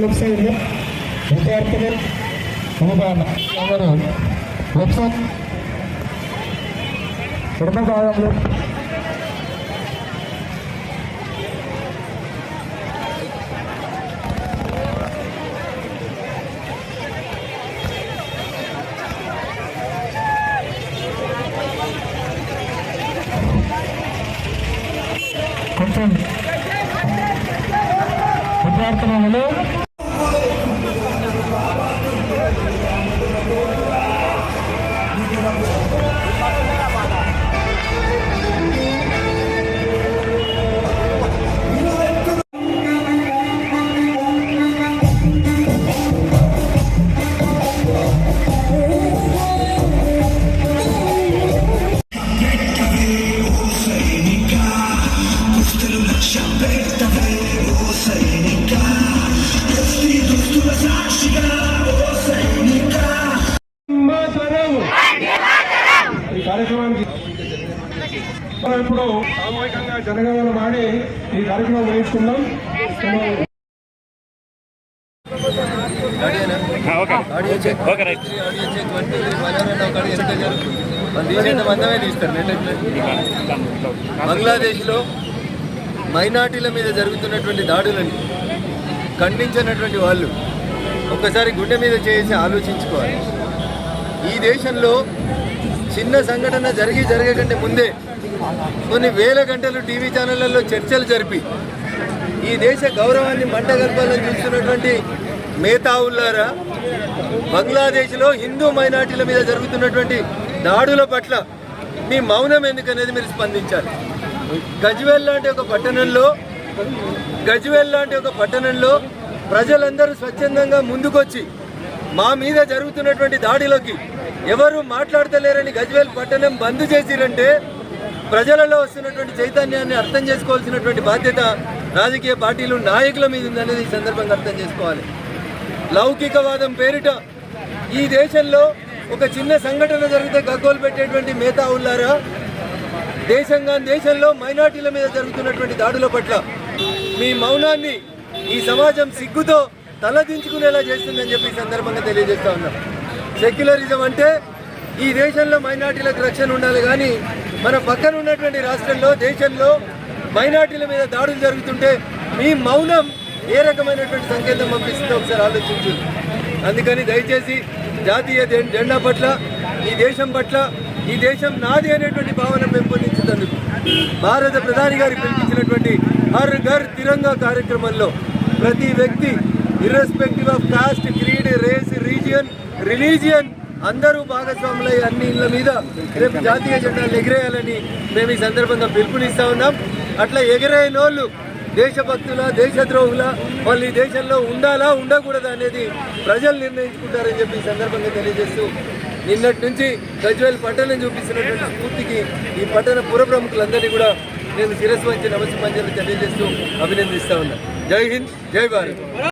Left side में विद्यार्थियों अनुदान ಅವರು ಲೆಫ್ಟ್ ಸೈಡ್ ಎಡಮ ಭಾಗಂలో కొంచెం విద్యార్థులలో కార్యక్రమానికి ఇప్పుడు సామూహికంగా జనగణన మాడి ఈ కార్యక్రమం వహిస్తున్నాం. బంగ్లాదేశ్లో మైనార్టీల మీద జరుగుతున్నటువంటి దాడులని ఖండించినటువంటి వాళ్ళు ఒక్కసారి గుండె మీద చేసి ఆలోచించుకోవాలి. ఈ దేశంలో చిన్న సంఘటన జరగకంటే ముందే కొన్ని వేల గంటలు టీవీ ఛానళ్లలో చర్చలు జరిపి ఈ దేశ గౌరవాన్ని మంటగల్పాలని చూస్తున్నటువంటి మేధావులారా, బంగ్లాదేశ్లో హిందూ మైనార్టీల మీద జరుగుతున్నటువంటి దాడుల పట్ల మీ మౌనం ఎందుకనేది మీరు స్పందించాలి. గజ్వేల్ లాంటి ఒక పట్టణంలో ప్రజలందరూ స్వచ్ఛందంగా ముందుకొచ్చి మా మీద జరుగుతున్నటువంటి దాడిలోకి ఎవరు మాట్లాడతలేరని గజ్వేల్ పట్టణం బంద్ చేసిరంటే ప్రజలలో వస్తున్నటువంటి చైతన్యాన్ని అర్థం చేసుకోవాల్సినటువంటి బాధ్యత రాజకీయ పార్టీలు నాయకుల మీద ఉందనేది ఈ సందర్భంగా అర్థం చేసుకోవాలి. లౌకికవాదం పేరిట ఈ దేశంలో ఒక చిన్న సంఘటన జరిగితే గగ్గోలు పెట్టేటువంటి మేధావులారా, దేశంలో మైనార్టీల మీద జరుగుతున్నటువంటి దాడుల పట్ల మీ మౌనాన్ని ఈ సమాజం సిగ్గుతో తలదించుకునేలా చేస్తుందని చెప్పి ఈ సందర్భంగా తెలియజేస్తా ఉన్నాం. సెక్యులరిజం అంటే ఈ దేశంలో మైనార్టీలకు రక్షణ ఉండాలి, కానీ మన పక్కన ఉన్నటువంటి రాష్ట్రంలో దేశంలో మైనార్టీల మీద దాడులు జరుగుతుంటే మీ మౌనం ఏ రకమైనటువంటి సంకేతం పంపిస్తుందో ఒకసారి ఆలోచించు. అందుకని దయచేసి జాతీయ జెండా పట్ల, ఈ దేశం పట్ల, ఈ దేశం నాది అనేటువంటి భావన పెంపొందించేందుకు భారత ప్రధాని గారు పిలిపించినటువంటి హర్ ఘర్ తిరంగా కార్యక్రమంలో ప్రతి వ్యక్తి irrespective of caste, creed, race, religion అందరూ భాగస్వాములై అన్ని ఇళ్ల మీద రేపు జాతీయ జెండాలు ఎగిరేయాలని మేము ఈ సందర్భంగా పిలుపునిస్తా ఉన్నాం. అట్లా ఎగిరేయనోళ్ళు దేశభక్తుల, దేశద్రోహుల, వాళ్ళు ఈ దేశంలో ఉండాలా ఉండకూడదా అనేది ప్రజలు నిర్ణయించుకుంటారని చెప్పి ఈ సందర్భంగా తెలియజేస్తూ, నిన్నటి నుంచి గజ్వేల్ పట్టణం చూపిస్తున్నటువంటి స్ఫూర్తికి ఈ పట్టణ పుర ప్రముఖులందరినీ కూడా నేను శిరస్సు వంచి నమస్కారం తెలియజేస్తూ అభినందిస్తా ఉన్నా. జై హింద్, జై భారత్.